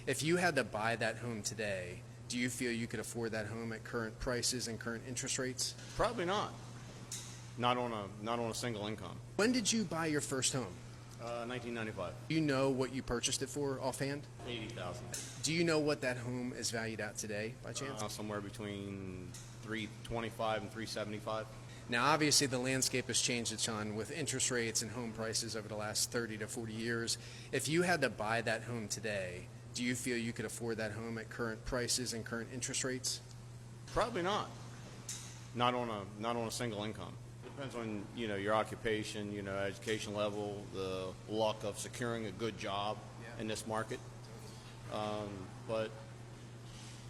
If you had to buy that home today, do you feel you could afford that home at current prices and current interest rates? Probably not. Not on a single income. When did you buy your first home? 1995. Do you know what you purchased it for offhand? 80,000. Do you know what that home is valued at today by chance? Somewhere between 325 and 375. Now, obviously, the landscape has changed a ton with interest rates and home prices over the last 30 to 40 years. If you had to buy that home today, do you feel you could afford that home at current prices and current interest rates? Probably not. Not on a single income. Depends on your occupation, education level, the luck of securing a good job in this market. But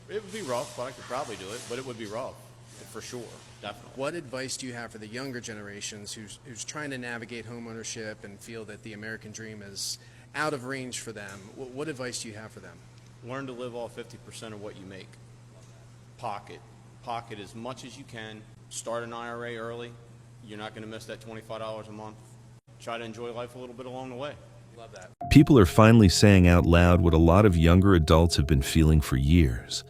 it would be rough. But I could probably do it. But it would be rough for sure, definitely. What advice do you have for the younger generations who's trying to navigate home ownership and feel that the American dream is out of range for them? What advice do you have for them? Learn to live off 50% of what you make. Pocket as much as you can. Start an IRA early. You're not going to miss that $25 a month. Try to enjoy life a little bit along the way. Love that. People are finally saying out loud what a lot of younger adults have been feeling for years.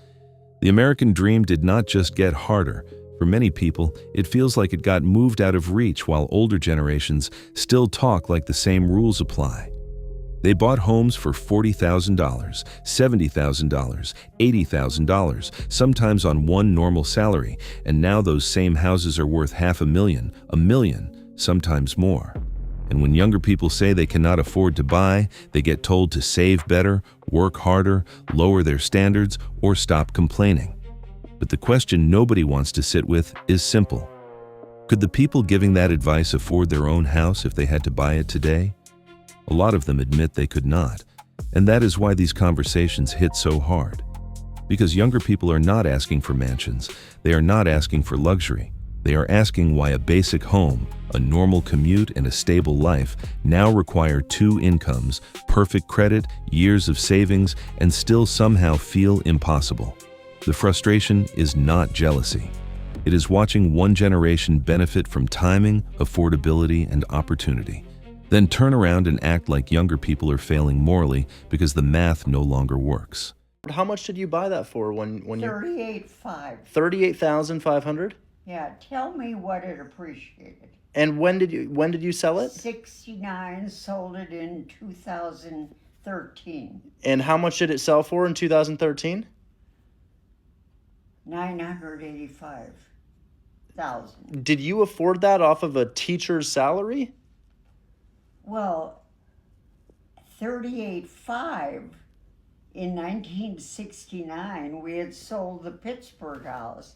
The American dream did not just get harder. For many people, it feels like it got moved out of reach while older generations still talk like the same rules apply. They bought homes for $40,000, $70,000, $80,000, sometimes on one normal salary, and now those same houses are worth $500,000, $1 million, sometimes more. And when younger people say they cannot afford to buy, they get told to save better, work harder, lower their standards, or stop complaining. But the question nobody wants to sit with is simple. Could the people giving that advice afford their own house if they had to buy it today? A lot of them admit they could not, and that is why these conversations hit so hard. Because younger people are not asking for mansions, they are not asking for luxury. They are asking why a basic home, a normal commute, and a stable life now require 2 incomes, perfect credit, years of savings, and still somehow feel impossible. The frustration is not jealousy. It is watching one generation benefit from timing, affordability, and opportunity, then turn around and act like younger people are failing morally because the math no longer works. How much did you buy that for when you? $38,500. $38,500? Yeah, tell me what it appreciated. And when did you sell it? 69, sold it in 2013. And how much did it sell for in 2013? $985,000. Did you afford that off of a teacher's salary? Well, 38.5 in 1969 we had sold the Pittsburgh house.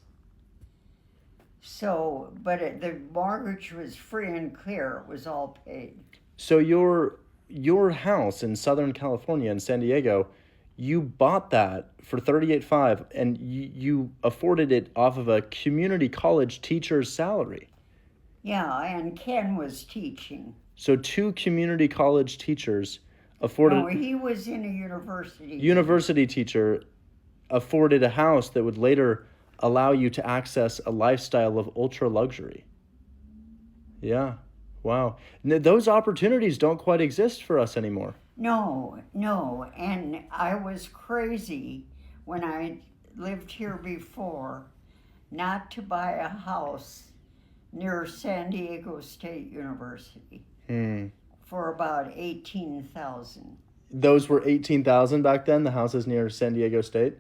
So, but the mortgage was free and clear. It was all paid. So your house in Southern California in San Diego, you bought that for $38,500 and you afforded it off of a community college teacher's salary. Yeah, and Ken was teaching. So 2 community college teachers afforded... No, he was in a university. University teacher afforded a house that would later allow you to access a lifestyle of ultra luxury. Yeah, wow. Those opportunities don't quite exist for us anymore. No, and I was crazy when I lived here before not to buy a house near San Diego State University for about $18,000. Those were $18,000 back then, the houses near San Diego State?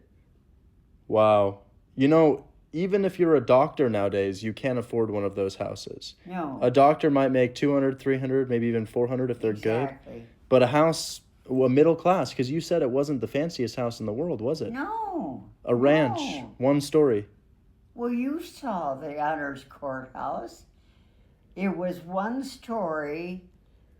Wow. You know, even if you're a doctor nowadays, you can't afford one of those houses. No. A doctor might make $200, $300, maybe even $400 if they're Exactly. good. But a house, a middle class, because you said it wasn't the fanciest house in the world, was it? No. A ranch, No. 1 story. Well, you saw the Honors Courthouse. It was 1 story,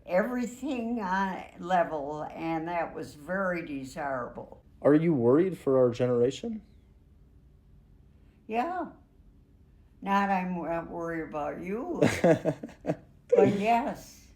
everything on level, and that was very desirable. Are you worried for our generation? Yeah. I'm worried about you. But yes.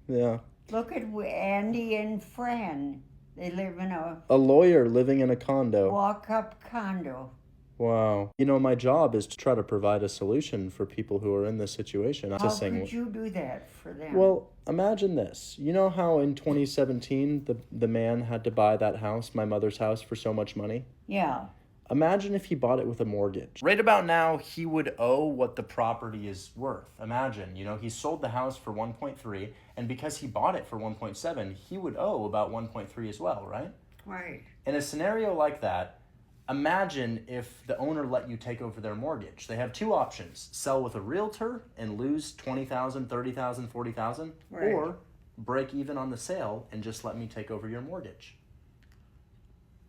Yeah. Look at Andy and Fran. They live in a A lawyer living in a condo. walk-up condo. Wow. You know, my job is to try to provide a solution for people who are in this situation. How could you do that for them? Well, imagine this. You know how in 2017 the man had to buy that house, my mother's house, for so much money? Yeah. Imagine if he bought it with a mortgage. Right about now, he would owe what the property is worth. Imagine, you know, he sold the house for 1.3, and because he bought it for 1.7, he would owe about 1.3 as well, right? Right. In a scenario like that, imagine if the owner let you take over their mortgage. They have two options: sell with a realtor and lose $20,000, $30,000, $40,000, Right. or break even on the sale and just let me take over your mortgage.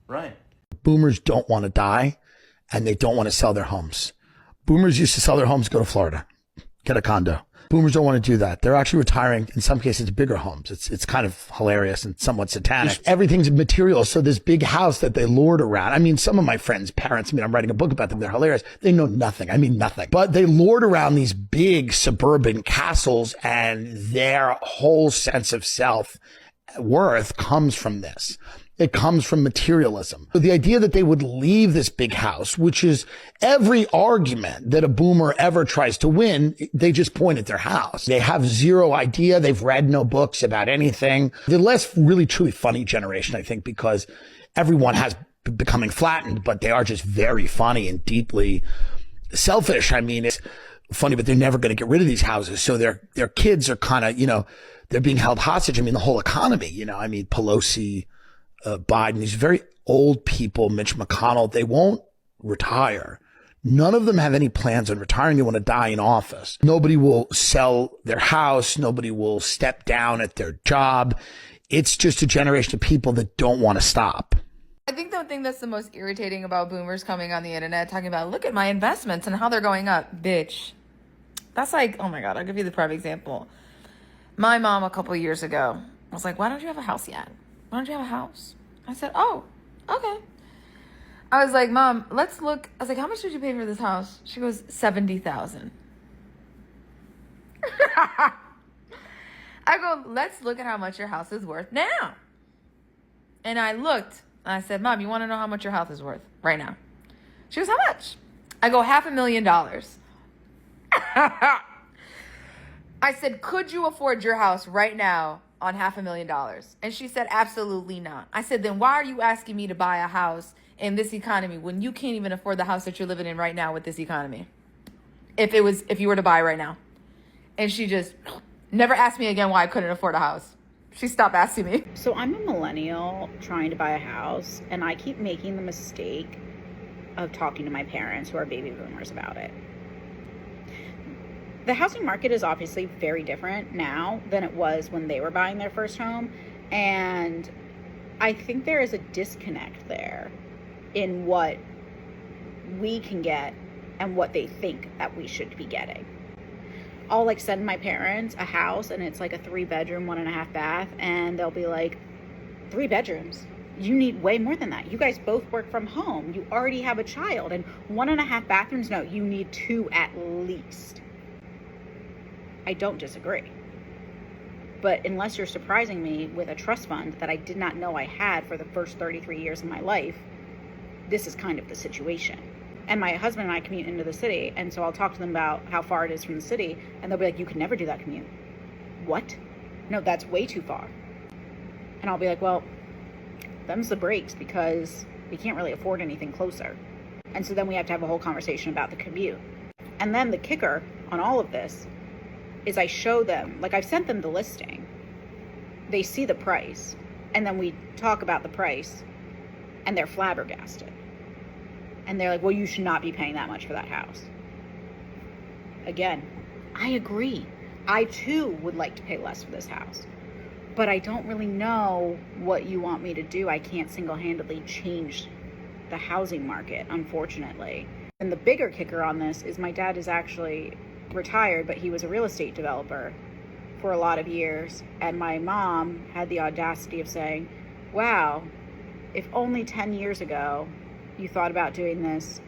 Right. Boomers don't want to die, and they don't want to sell their homes. Boomers used to sell their homes, go to Florida, get a condo. Boomers don't want to do that. They're actually retiring, in some cases, to bigger homes. It's kind of hilarious and somewhat satanic. Everything's material. So this big house that they lord around. I mean, some of my friends' parents, I'm writing a book about them. They're hilarious. They know nothing. I mean, nothing. But they lord around these big suburban castles, and their whole sense of self-worth comes from this. It comes from materialism. So the idea that they would leave this big house, which is every argument that a boomer ever tries to win, they just point at their house. They have zero idea. They've read no books about anything. The less really truly funny generation, I think, because everyone has becoming flattened, but they are just very funny and deeply selfish. I mean, it's funny, but they're never going to get rid of these houses. So their kids are kind of, they're being held hostage. I mean, the whole economy, Pelosi, Biden, these very old people, Mitch McConnell, they won't retire. None of them have any plans on retiring. They want to die in office. Nobody will sell their house. Nobody will step down at their job. It's just a generation of people that don't want to stop. I think the thing that's the most irritating about boomers coming on the internet talking about, look at my investments and how they're going up. Bitch. That's like, oh my God, I'll give you the prime example. My mom a couple of years ago was like, why don't you have a house yet? Why don't you have a house? I said, oh, okay. I was like, Mom, let's look. I was like, how much did you pay for this house? She goes, $70,000. I go, let's look at how much your house is worth now. And I looked, and I said, Mom, you want to know how much your house is worth right now? She goes, how much? I go, $500,000. I said, could you afford your house right now on $500,000? And she said, absolutely not. I said, then why are you asking me to buy a house in this economy when you can't even afford the house that you're living in right now with this economy? If you were to buy right now. And she just never asked me again why I couldn't afford a house. She stopped asking me. So I'm a millennial trying to buy a house, and I keep making the mistake of talking to my parents who are baby boomers about it. The housing market is obviously very different now than it was when they were buying their first home. And I think there is a disconnect there in what we can get and what they think that we should be getting. I'll send my parents a house and it's like a 3-bedroom, 1.5 bath. And they'll be like, 3 bedrooms? You need way more than that. You guys both work from home. You already have a child. And 1.5 bathrooms? No, you need 2 at least. I don't disagree. But unless you're surprising me with a trust fund that I did not know I had for the first 33 years of my life, this is kind of the situation. And my husband and I commute into the city, and so I'll talk to them about how far it is from the city, and they'll be like, you could never do that commute. What? No, that's way too far. And I'll be like, well, them's the breaks, because we can't really afford anything closer. And so then we have to have a whole conversation about the commute. And then the kicker on all of this is I show them, I've sent them the listing. They see the price, and then we talk about the price, and they're flabbergasted. And they're like, well, you should not be paying that much for that house. Again, I agree. I too would like to pay less for this house. But I don't really know what you want me to do. I can't single-handedly change the housing market, unfortunately. And the bigger kicker on this is my dad is actually retired, but he was a real estate developer for a lot of years. And my mom had the audacity of saying, wow, if only 10 years ago you thought about doing this,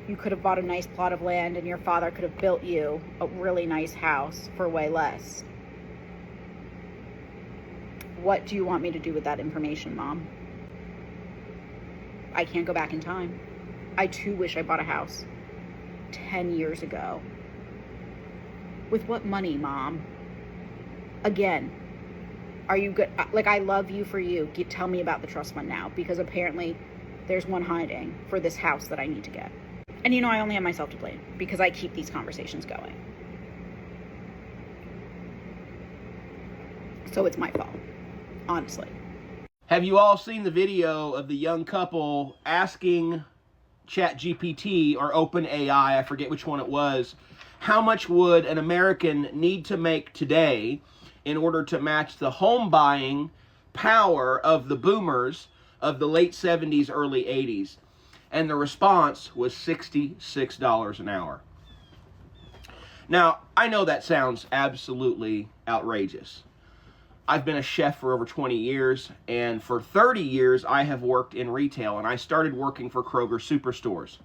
you could have bought a nice plot of land and your father could have built you a really nice house for way less. What do you want me to do with that information, Mom? I can't go back in time. I too wish I bought a house 10 years ago. With what money, Mom? Again, are you good? Like, I love you for you. Tell me about the trust fund now, because apparently there's one hiding for this house that I need to get. And I only have myself to blame because I keep these conversations going. So it's my fault, honestly. Have you all seen the video of the young couple asking ChatGPT or OpenAI, I forget which one it was, how much would an American need to make today in order to match the home buying power of the boomers of the late 70s, early 80s? And the response was $66 an hour. Now, I know that sounds absolutely outrageous. I've been a chef for over 20 years, and for 30 years I have worked in retail, and I started working for Kroger Superstores.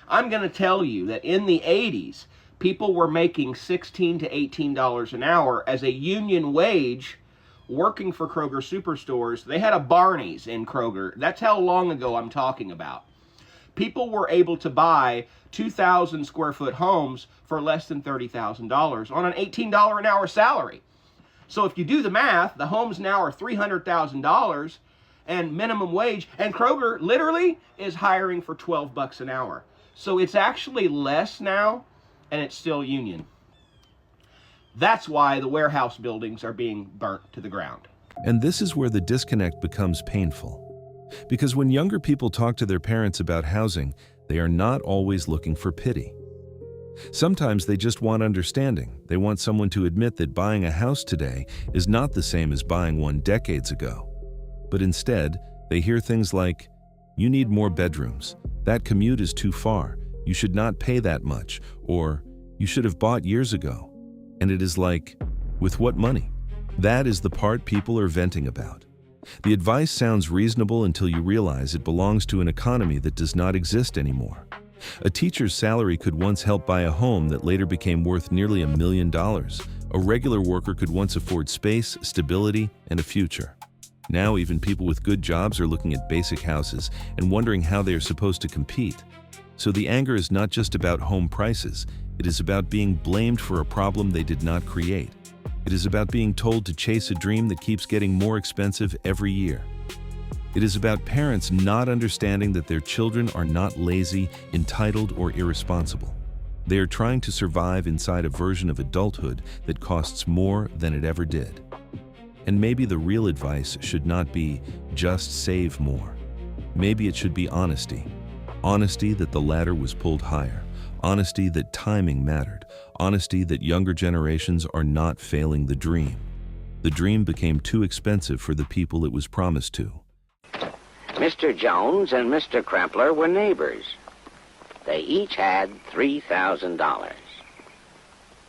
I'm going to tell you that in the 80s, people were making $16 to $18 an hour as a union wage working for Kroger Superstores. They had a Barney's in Kroger. That's how long ago I'm talking about. People were able to buy 2,000 square foot homes for less than $30,000 on an $18 an hour salary. So if you do the math, the homes now are $300,000 and minimum wage, and Kroger literally is hiring for $12 an hour. So it's actually less now, and it's still union. That's why the warehouse buildings are being burnt to the ground. And this is where the disconnect becomes painful. Because when younger people talk to their parents about housing, they are not always looking for pity. Sometimes they just want understanding. They want someone to admit that buying a house today is not the same as buying one decades ago. But instead, they hear things like, "You need more bedrooms. That commute is too far. You should not pay that much." Or, "You should have bought years ago." And it is like, with what money? That is the part people are venting about. The advice sounds reasonable until you realize it belongs to an economy that does not exist anymore. A teacher's salary could once help buy a home that later became worth nearly $1 million. A regular worker could once afford space, stability, and a future. Now even people with good jobs are looking at basic houses and wondering how they are supposed to compete. So the anger is not just about home prices. It is about being blamed for a problem they did not create. It is about being told to chase a dream that keeps getting more expensive every year. It is about parents not understanding that their children are not lazy, entitled, or irresponsible. They are trying to survive inside a version of adulthood that costs more than it ever did. And maybe the real advice should not be just save more. Maybe it should be honesty. Honesty that the ladder was pulled higher. Honesty that timing mattered. Honesty that younger generations are not failing the dream. The dream became too expensive for the people it was promised to. Mr. Jones and Mr. Krempler were neighbors. They each had $3,000.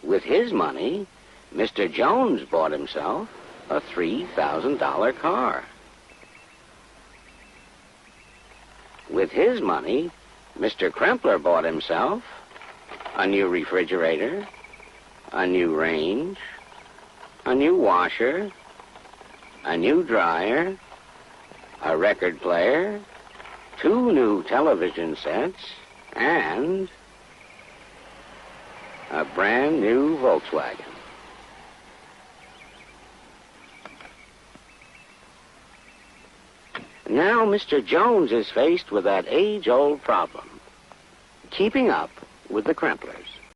With his money, Mr. Jones bought himself a $3,000 car. With his money, Mr. Krempler bought himself a new refrigerator, a new range, a new washer, a new dryer, a record player, 2 new television sets, and a brand new Volkswagen. Now Mr. Jones is faced with that age-old problem, keeping up with the Kremplers.